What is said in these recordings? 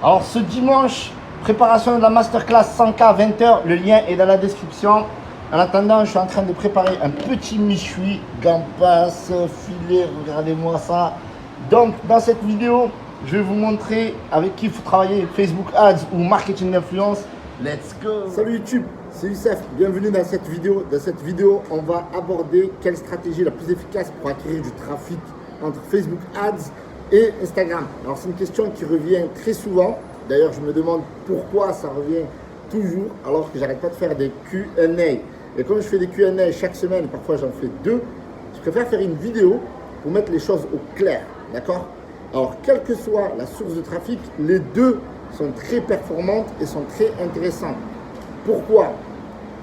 Alors ce dimanche, préparation de la masterclass 100K 20h, le lien est dans la description. En attendant, je suis en train de préparer un petit méchoui, gambas, filet, regardez-moi ça. Donc dans cette vidéo, je vais vous montrer avec qui il faut travailler, Facebook Ads ou marketing d'influence. Let's go! Salut YouTube, c'est Youssef, bienvenue dans cette vidéo. Dans cette vidéo, on va aborder quelle stratégie la plus efficace pour acquérir du trafic entre Facebook Ads et Instagram. Alors c'est une question qui revient très souvent. D'ailleurs, je me demande pourquoi ça revient toujours alors que j'arrête pas de faire des Q&A. Et comme je fais des Q&A chaque semaine, parfois j'en fais 2, je préfère faire une vidéo pour mettre les choses au clair, d'accord? Alors, quelle que soit la source de trafic, les deux sont très performantes et sont très intéressantes. Pourquoi?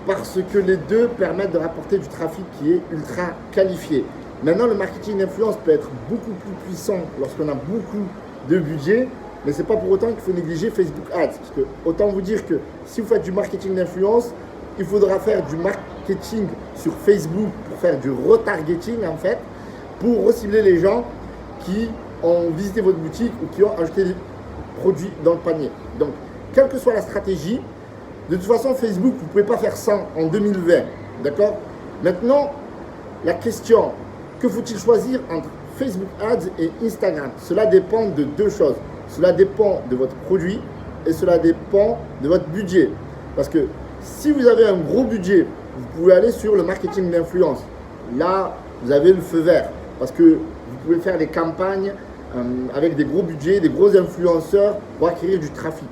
Parce que les deux permettent de rapporter du trafic qui est ultra qualifié. Maintenant, le marketing d'influence peut être beaucoup plus puissant lorsqu'on a beaucoup de budget, mais ce n'est pas pour autant qu'il faut négliger Facebook Ads. Parce que autant vous dire que si vous faites du marketing d'influence, il faudra faire du marketing sur Facebook pour faire du retargeting en fait, pour recibler les gens qui ont visité votre boutique ou qui ont acheté des produits dans le panier. Donc, quelle que soit la stratégie, de toute façon, Facebook, vous ne pouvez pas faire ça en 2020. D'accord? Maintenant, la question, que faut-il choisir entre Facebook Ads et Instagram? Cela dépend de deux choses. Cela dépend de votre produit et cela dépend de votre budget. Parce que si vous avez un gros budget, vous pouvez aller sur le marketing d'influence. Là, vous avez le feu vert parce que vous pouvez faire des campagnes avec des gros budgets, des gros influenceurs pour acquérir du trafic.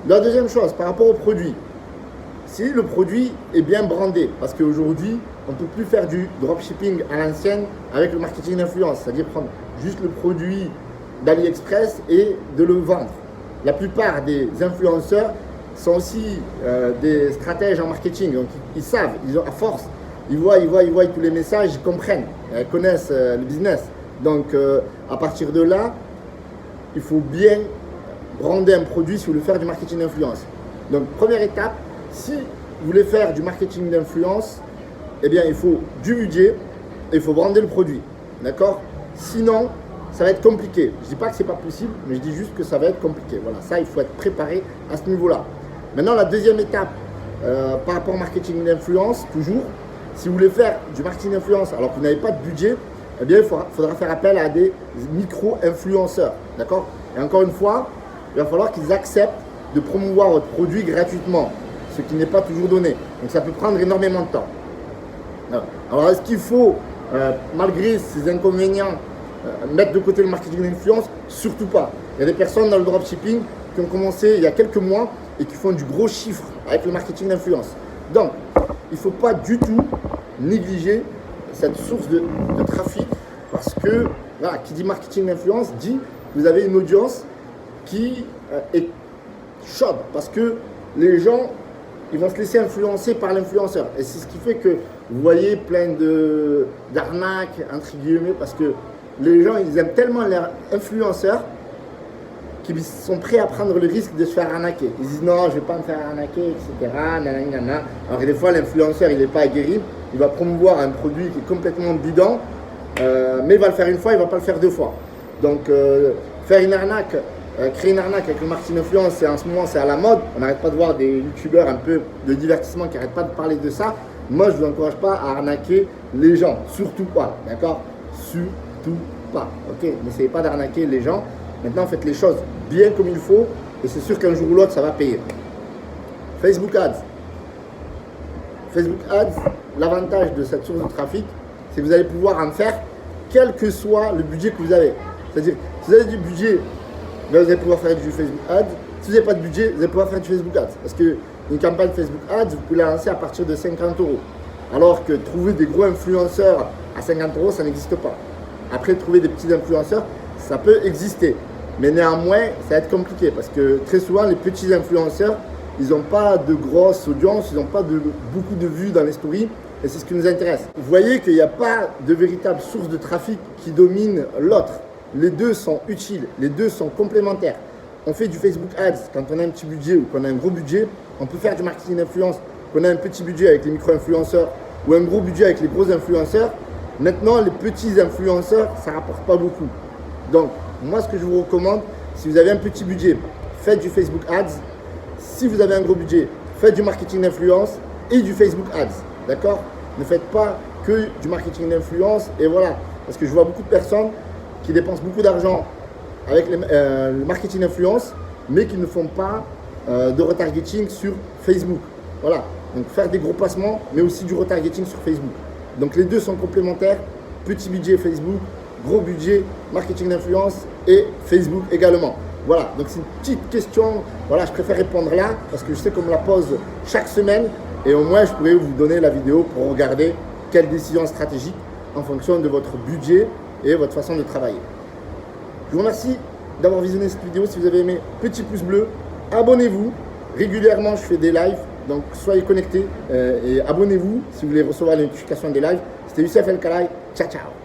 La deuxième chose, par rapport au produit, si le produit est bien brandé, parce qu'aujourd'hui, on ne peut plus faire du dropshipping à l'ancienne avec le marketing d'influence, c'est-à-dire prendre juste le produit d'AliExpress et de le vendre. La plupart des influenceurs sont aussi des stratèges en marketing, donc ils savent, ils ont, à force, ils voient tous les messages, ils comprennent, ils connaissent le business. Donc à partir de là, il faut bien brander un produit si vous voulez faire du marketing d'influence. Donc première étape, si vous voulez faire du marketing d'influence, eh bien il faut du budget et il faut brander le produit. D'accord? Sinon, ça va être compliqué. Je ne dis pas que ce n'est pas possible, mais je dis juste que ça va être compliqué. Voilà, ça, il faut être préparé à ce niveau-là. Maintenant, la deuxième étape, par rapport au marketing d'influence, toujours, si vous voulez faire du marketing d'influence alors que vous n'avez pas de budget, eh bien, il faudra faire appel à des micro-influenceurs. D'accord? Et encore une fois, il va falloir qu'ils acceptent de promouvoir votre produit gratuitement, ce qui n'est pas toujours donné. Donc, ça peut prendre énormément de temps. Alors, est-ce qu'il faut, malgré ces inconvénients, mettre de côté le marketing d'influence? Surtout pas. Il y a des personnes dans le dropshipping qui ont commencé il y a quelques mois et qui font du gros chiffre avec le marketing d'influence. Donc, il ne faut pas du tout négliger cette source de trafic parce que, voilà, qui dit marketing d'influence dit que vous avez une audience qui est chaude parce que les gens, ils vont se laisser influencer par l'influenceur. Et c'est ce qui fait que vous voyez plein d'arnaques, entre guillemets, parce que les gens, ils aiment tellement leurs influenceurs qu'ils sont prêts à prendre le risque de se faire arnaquer. Ils disent non, je ne vais pas me faire arnaquer, etc. Nanana. Alors que des fois, l'influenceur, il n'est pas aguerri. Il va promouvoir un produit qui est complètement bidon, mais il va le faire une fois, il ne va pas le faire deux fois. Donc, faire une arnaque, créer une arnaque avec le marketing d'influence, en ce moment, c'est à la mode. On n'arrête pas de voir des youtubeurs un peu de divertissement qui n'arrêtent pas de parler de ça. Moi, je ne vous encourage pas à arnaquer les gens. Surtout pas, d'accord? Surtout pas, ok? N'essayez pas d'arnaquer les gens. Maintenant, faites les choses bien comme il faut et c'est sûr qu'un jour ou l'autre, ça va payer. Facebook Ads. Facebook Ads, l'avantage de cette source de trafic, c'est que vous allez pouvoir en faire quel que soit le budget que vous avez. C'est-à-dire, si vous avez du budget, vous allez pouvoir faire du Facebook Ads. Si vous n'avez pas de budget, vous allez pouvoir faire du Facebook Ads. Parce qu'une campagne Facebook Ads, vous pouvez la lancer à partir de 50 €. Alors que trouver des gros influenceurs à 50 €, ça n'existe pas. Après, trouver des petits influenceurs, ça peut exister. Mais néanmoins, ça va être compliqué parce que très souvent, les petits influenceurs, ils n'ont pas de grosse audience, ils n'ont pas beaucoup de vues dans les stories et c'est ce qui nous intéresse. Vous voyez qu'il n'y a pas de véritable source de trafic qui domine l'autre. Les deux sont utiles, les deux sont complémentaires. On fait du Facebook Ads quand on a un petit budget ou qu'on a un gros budget. On peut faire du marketing d'influence quand on a un petit budget avec les micro-influenceurs ou un gros budget avec les gros influenceurs. Maintenant, les petits influenceurs, ça ne rapporte pas beaucoup. Donc, moi, ce que je vous recommande, Si vous avez un petit budget, faites du Facebook Ads. Si vous avez un gros budget, faites du marketing d'influence et du Facebook Ads. D'accord? Ne faites pas que du marketing d'influence et voilà. Parce que je vois beaucoup de personnes qui dépensent beaucoup d'argent avec le marketing d'influence, mais qui ne font pas de retargeting sur Facebook. Voilà. Donc faire des gros placements, mais aussi du retargeting sur Facebook. Donc les deux sont complémentaires. Petit budget Facebook, gros budget marketing d'influence et Facebook également. Voilà, donc c'est une petite question, voilà, je préfère répondre là parce que je sais qu'on me la pose chaque semaine et au moins je pourrais vous donner la vidéo pour regarder quelle décision stratégique en fonction de votre budget et votre façon de travailler. Je vous remercie d'avoir visionné cette vidéo. Si vous avez aimé, petit pouce bleu, abonnez-vous. Régulièrement, je fais des lives, donc soyez connectés et abonnez-vous si vous voulez recevoir les notifications des lives. C'était Youssef El Kalaï, ciao ciao.